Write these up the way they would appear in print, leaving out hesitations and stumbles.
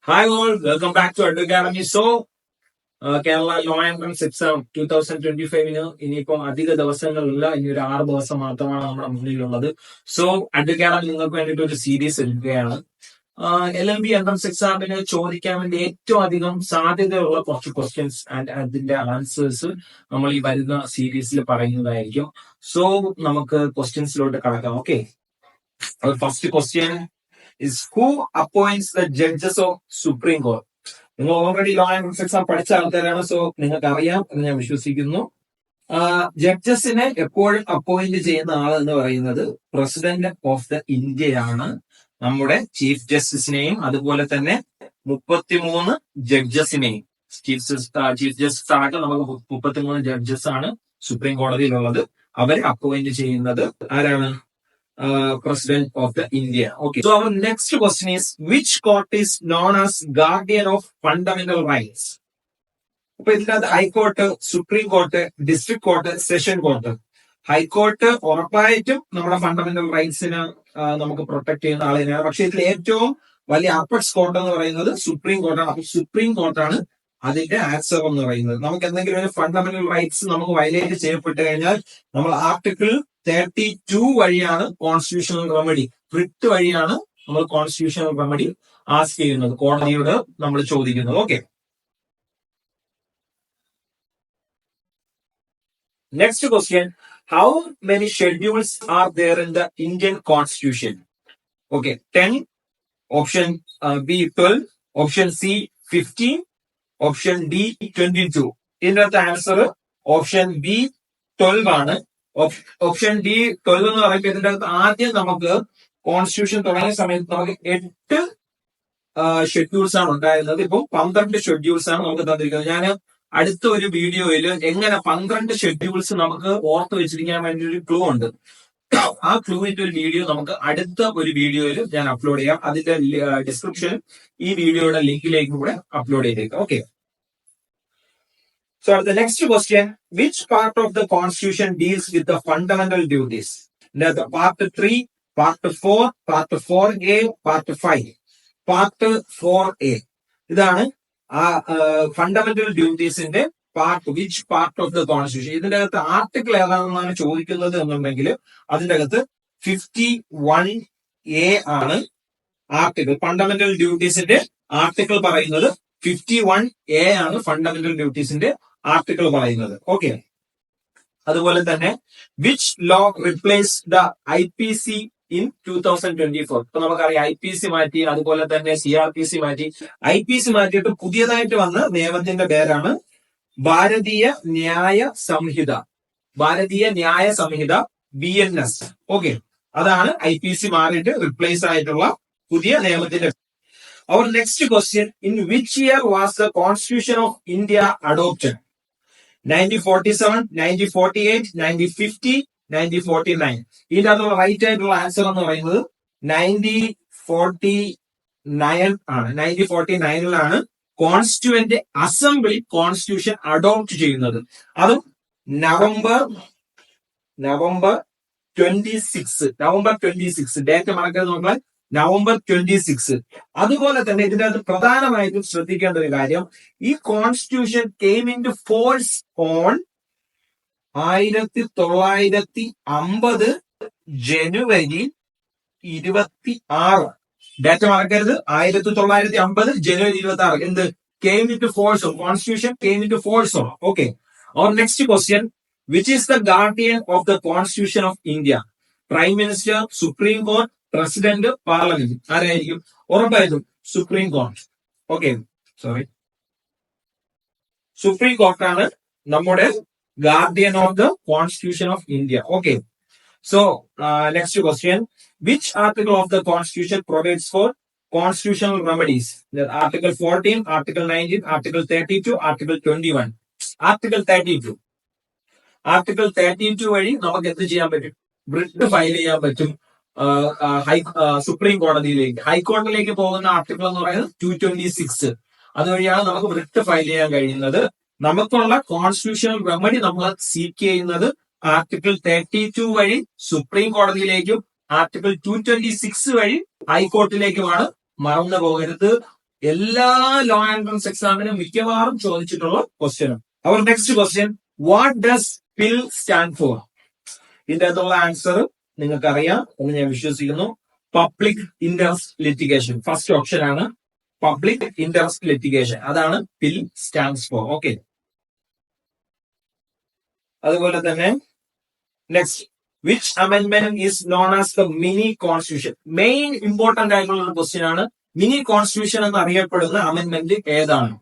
Hi all, welcome back to Edu Academy. Kerala law entrance exam 2025 ഇനിയിപ്പം അധിക ദിവസങ്ങളില്ല, ഇനി ഒരു 6 ദിവസം മാത്രമാണ് നമ്മുടെ മുന്നിലുള്ളത്. Edu Academy നിങ്ങൾക്ക് വേണ്ടിയിട്ട് ഒരു സീരീസ് എടുക്കുകയാണ്. LLB എൻട്രൻസ് എക്സാമിന് ചോദിക്കാൻ വേണ്ടി ഏറ്റവും അധികം സാധ്യതയുള്ള കുറച്ച് ക്വസ്റ്റ്യൻസ് ആൻഡ് അതിന്റെ ആൻസേഴ്സ് നമ്മൾ ഈ വരുന്ന സീരീസിൽ പറയുന്നതായിരിക്കും. നമുക്ക് ക്വസ്റ്റ്യൻസിലോട്ട് കടക്കാം. Okay, first question is who appoints the judges of Supreme Court? നിങ്ങൾ ഓൾറെഡി ലോ ആൻഡ് എക്സാം പഠിച്ച ആൾക്കാരാണ്, നിങ്ങൾക്ക് അറിയാം എന്ന് ഞാൻ വിശ്വസിക്കുന്നു. ജഡ്ജസിനെ എപ്പോഴും അപ്പോയിന്റ് ചെയ്യുന്ന ആൾ എന്ന് പറയുന്നത് പ്രസിഡന്റ് ഓഫ് ദ ഇന്ത്യയാണ്. നമ്മുടെ ചീഫ് ജസ്റ്റിസിനെയും അതുപോലെ തന്നെ 33 ജഡ്ജസിനെയും ചീഫ് ജസ്റ്റിസ് ആകട്ടെ നമുക്ക് 33 ജഡ്ജസ് ആണ് സുപ്രീം കോടതിയിലുള്ളത്. അവരെ അപ്പോയിന്റ് ചെയ്യുന്നത് ആരാണ്? President of the India. Okay. So our next question is, which court is known as guardian of fundamental rights? അപ്പൊ ഇതിനകത്ത് high court, supreme court, district court, session court. High court ഉറപ്പായിട്ടും നമ്മുടെ ഫണ്ടമെന്റൽ റൈറ്റ്സിന് നമുക്ക് protect ചെയ്യുന്ന ആൾ തന്നെയാണ്. പക്ഷെ ഇതിൽ ഏറ്റവും വലിയ അപ്പക്സ് കോർട്ട് എന്ന് പറയുന്നത് സുപ്രീം കോർട്ടാണ്. അപ്പൊ സുപ്രീം കോർട്ടാണ് അതിന്റെ ആൻസർ എന്ന് പറയുന്നത്. നമുക്ക് എന്തെങ്കിലും ഒരു ഫണ്ടമെന്റൽ റൈറ്റ്സ് നമുക്ക് വയലേറ്റ് ചെയ്യപ്പെട്ട് കഴിഞ്ഞാൽ നമ്മൾ ആർട്ടിക്കിൾ 32 വഴിയാണ് കോൺസ്റ്റിറ്റ്യൂഷണൽ റെമഡി, റിട്ട് വഴിയാണ് നമ്മൾ കോൺസ്റ്റിറ്റ്യൂഷണൽ റെമഡി ആസ്ക് ചെയ്യുന്നത്, കോടതിയോട് നമ്മൾ ചോദിക്കുന്നത്. Okay, next question, how many schedules are there in the Indian constitution? Okay, 10, option B 12, option C 15, option D 22. ഇതിന്റെ ആൻസർ ഓപ്ഷൻ ബി 12 ആണ്. ഓപ്ഷൻ ഡി 12 എന്ന് പറയുമ്പോൾ ഇതിന്റെ അകത്ത് ആദ്യം നമുക്ക് കോൺസ്റ്റിറ്റ്യൂഷൻ തുടങ്ങിയ സമയത്ത് നമുക്ക് 8 ഷെഡ്യൂൾസ് ആണ് ഉണ്ടായിരുന്നത്. ഇപ്പം 12 ഷെഡ്യൂൾസ് ആണ് നമുക്ക് തന്നിരിക്കുന്നത്. ഞാൻ അടുത്ത ഒരു വീഡിയോയിൽ എങ്ങനെ 12 ഷെഡ്യൂൾസ് നമുക്ക് ഓർത്ത് വെച്ചിരിക്കാൻ വേണ്ടി ഒരു ക്ലൂ ഉണ്ട്. ആ ക്ലൂവിന്റെ ഒരു വീഡിയോ നമുക്ക് അടുത്ത ഒരു വീഡിയോയിൽ ഞാൻ അപ്ലോഡ് ചെയ്യാം. അതിന്റെ ഡിസ്ക്രിപ്ഷൻ ഈ വീഡിയോയുടെ ലിങ്കിലേക്ക് കൂടെ അപ്ലോഡ് ചെയ്തേക്കാം. Okay, so the next question, which part of the constitution deals with the fundamental duties? The part 3, part 4, part 4a, part 5. part 4a ഇതാണ് ഫണ്ടമെന്റൽ ഡ്യൂട്ടീസിന്റെ part. Which part of the constitution? ഇതിന്റെ അകത്ത് article ഏതാണെന്നാണ് ചോദിക്കുന്നത് എന്നുണ്ടെങ്കിൽ അതിന്റെ അകത്ത് 51a ആണ് article. Fundamental ഡ്യൂട്ടീസിന്റെ article പറയുന്നത് 51a ആണ്. ഫണ്ടമെന്റൽ ഡ്യൂട്ടീസിന്റെ ആർട്ടിക്കിൾ പറയുന്നത്. ഓക്കെ, അതുപോലെ തന്നെ which law replace the IPC in 2024? ഇപ്പൊ നമുക്കറിയാം IPC മാറ്റി, അതുപോലെ തന്നെ CRPC മാറ്റി. IPC മാറ്റിയിട്ട് പുതിയതായിട്ട് വന്ന നിയമത്തിന്റെ പേരാണ് ഭാരതീയ ന്യായ സംഹിത. ഭാരതീയ ന്യായ സംഹിത, BNS. ഓക്കെ, അതാണ് IPC മാറിയിട്ട് റിപ്ലേസ് ആയിട്ടുള്ള പുതിയ നിയമത്തിന്റെ. Our next question, in which year was the Constitution of India adopted? 1947, 1948, 1950, 1949. ഇതിന്റെ അകത്തുള്ള റൈറ്റ് ആയിട്ടുള്ള ആൻസർ എന്ന് പറയുന്നത് 1949 ആണ്. 1949ലാണ് കോൺസ്റ്റിറ്റ്യൂവന്റ് അസംബ്ലി കോൺസ്റ്റിറ്റ്യൂഷൻ അഡോപ്റ്റ് ചെയ്യുന്നത്. അതും നവംബർ 26 ഡേറ്റ് മറക്കാതെ നോക്കാൻ, നവംബർ 26. അതുപോലെ തന്നെ ഇതിന്റെ അകത്ത് പ്രധാനമായിട്ടും ശ്രദ്ധിക്കേണ്ട ഒരു കാര്യം, ഈ constitution came into force on 1950 January 26. Date മറക്കരുത്, 1950 ജനുവരി 26. എന്ത് came into force on? Constitution came into force on. Okay, our next question, which is the guardian of the constitution of India? Prime minister, supreme court, president, parliament? ആരായിരിക്കും? ഉറപ്പായിട്ടും supreme court. Okay, supreme കോർട്ടാണ് നമ്മുടെ guardian of the constitution of India. Okay, so next question, which article of the constitution provides for constitutional remedies? Article 14, article 19, article 32, article 21. Article 32 വഴി നമുക്ക് എന്ത് ചെയ്യാൻ പറ്റും? Writ file ചെയ്യാൻ പറ്റും സുപ്രീം കോടതിയിലേക്ക്. ഹൈക്കോടതിയിലേക്ക് പോകുന്ന ആർട്ടിക്കിൾ എന്ന് പറയുന്നത് 226. അതുവഴിയാണ് നമുക്ക് റിട്ട് ഫയൽ ചെയ്യാൻ കഴിയുന്നത്. നമുക്കുള്ള കോൺസ്റ്റിറ്റ്യൂഷണൽ റെമഡി നമ്മൾ സീക്ക് ചെയ്യുന്നത് ആർട്ടിക്കിൾ 32 വഴി സുപ്രീം കോടതിയിലേക്കും ആർട്ടിക്കിൾ 226 വഴി ഹൈക്കോർട്ടിലേക്കുമാണ്. മറന്നു പോകരുത്. എല്ലാ ലോ എൻട്രൻസ് എക്സാമിനും മിക്കവാറും ചോദിച്ചിട്ടുള്ള ക്വസ്റ്റ്യനും. അവർ next question, what does PIL stand for? ഇതിന്റെ അകത്തുള്ള ആൻസർ നിങ്ങൾക്ക് അറിയാം എന്ന് ഞാൻ വിശ്വസിക്കുന്നു. Public interest litigation. First option ആണ് പബ്ലിക് ഇൻട്രസ്റ്റ് ലിറ്റിഗേഷൻ. അതാണ് പിൽ സ്റ്റാൻഡ്സ് ഫോർ. ഓക്കെ. അതുപോലെ തന്നെ next, which amendment is known as the mini constitution? Main important ആയിട്ടുള്ള ഒരു ക്വസ്റ്റ്യൻ ആണ്. മിനി കോൺസ്റ്റിറ്റ്യൂഷൻ എന്ന് അറിയപ്പെടുന്ന അമെന്റ്മെന്റ് ഏതാണ്?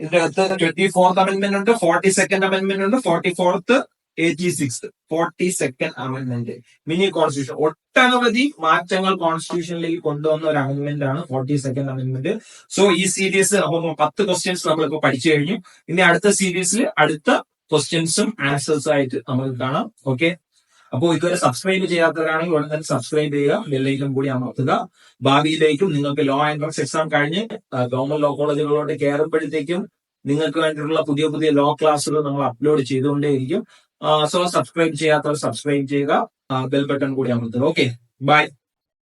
ഇതിന്റെ അകത്ത് 24th അമെന്റ്മെന്റ് ഉണ്ട്, 42nd അമെന്റ്മെന്റ് ഉണ്ട്, 44th, 86th, 42nd amendment. Mini constitution ഒട്ടനവധി മാറ്റങ്ങൾ കോൺസ്റ്റിറ്റ്യൂഷനിലേക്ക് കൊണ്ടുവന്ന ഒരു അമെന്റ്മെന്റ് ആണ് 42nd അമെന്റ്മെന്റ്. സോ ഈ സീരീസ് അപ്പൊ 10 ക്വസ്റ്റ്യൻസ് നമ്മളിപ്പോ പഠിച്ചു കഴിഞ്ഞു. ഇനി അടുത്ത സീരീസിൽ അടുത്ത ക്വസ്റ്റ്യൻസും ആൻസേഴ്സും ആയിട്ട് നമുക്ക് കാണാം. ഓക്കെ. അപ്പോൾ ഇതുവരെ സബ്സ്ക്രൈബ് ചെയ്യാത്തവരാണെങ്കിൽ ഉടൻ തന്നെ സബ്സ്ക്രൈബ് ചെയ്യുക, ബെല്ലൈക്കൺ കൂടി അമർത്തുക. ഭാവിയിലേക്കും നിങ്ങൾക്ക് ലോ എൻട്രൻസ് എക്സാം കഴിഞ്ഞ് ഗവൺമെന്റ് ലോ കോളേജുകളിലോട്ട് കയറുമ്പോഴത്തേക്കും നിങ്ങൾക്ക് വേണ്ടിയിട്ടുള്ള പുതിയ പുതിയ ലോ ക്ലാസ്സുകൾ നമ്മൾ അപ്ലോഡ് ചെയ്തുകൊണ്ടേയിരിക്കും. സോ സബ്സ്ക്രൈബ് ചെയ്യാത്തവർ സബ്സ്ക്രൈബ് ചെയ്യുക, ബെൽ ബട്ടൺ കൂടി അമർത്തുക. Okay, by.